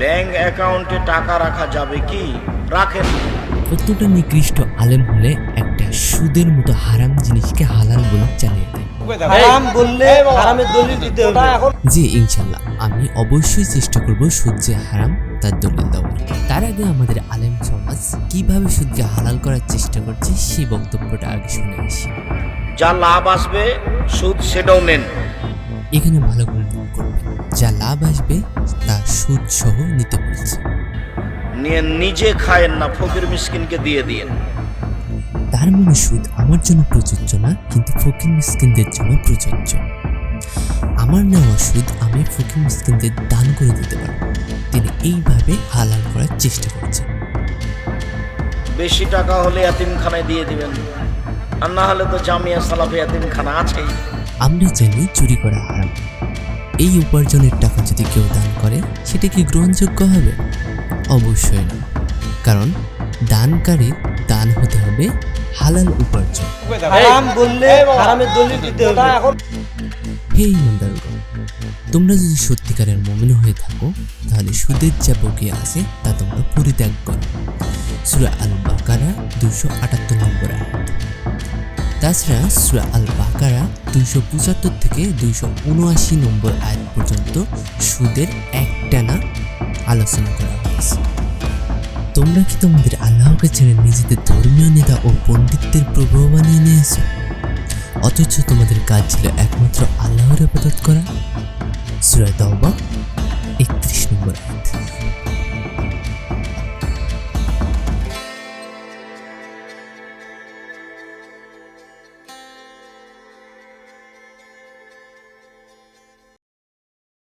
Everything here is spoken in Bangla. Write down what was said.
ব্যাংক অ্যাকাউন্টে টাকা রাখা যাবে কি? রাখেন। কতটা নিকৃষ্ট আলেম হলে একটা সুদের মতো হারাম জিনিসকে হালাল বলে চালিয়ে দেয়। হারাম বললে হারামের দলিল দিতে হবে। জি ইনশাল্লাহ আমি অবশ্যই চেষ্টা করব সুদ যে হারাম তার দলিল দেওয়ার। তার আগে আমাদের আলেম সমাজ কিভাবে সুদকে হালাল করার চেষ্টা করছে সেই বক্তব্যটা আগে শুনে আসি। যা লাভ আসবে সুদ সেটাও নেন। এখানে ভালো করে নোট করবেন, যা লাভ আসবে তা সুদ সহ নিতে বলছে। নিয়ে নিজে খায়েন না, ফকির মিসকিনকে দিয়ে দিয়েন। তার মানে সুদ আমার জন্য প্রযোজ্য না, কিন্তু ফকির মিসকিনদের জন্য প্রযোজ্য। আমার নেওয়া সুদ আমি ফকির মিসকিনদের দান করে দিতে পারব। তিনি এইভাবে হালাল করার চেষ্টা করছেন। বেশি টাকা হলে এতিমখানায় দিয়ে দিবেন, আর না হলে তো জামিয়া সালাফি এতিমখানা আছেই। আমরা জানি চুরি করা হারাম। এই উপার্জনের টাকা যদি কেউ দান করে সেটা কি গ্রহণযোগ্য হবে? অবশ্যই না, কারণ দানকারীর দান হতে হবে হালাল উপার্জন। হারাম বললে হারামের দলিল দিতে হবে। হে ইমানদারগণ, তোমরা যদি সত্যিকারের মুমিন হয়ে থাকো তাহলে সুদের যা বকেয়া আছে তা তোমরা পরিত্যাগ করো। সূরা আল বাকারা 278 নম্বর আয়াত। তাছাড়া সূরা আল বাকারা 275 থেকে 279 নম্বর আয়াত পর্যন্ত সুদের একটানা আলোচনা করা হয়েছে। তোমরা কি তোমাদের আল্লাহকে ছেড়ে নিজেদের ধর্মীয় নেতা ও পণ্ডিতদের প্রভু বানিয়ে নিয়েছো, অথচ তোমাদের কাজ ছিল একমাত্র আল্লাহর ইবাদত করা? সূরা তাওবা 31 নম্বর আয়াত।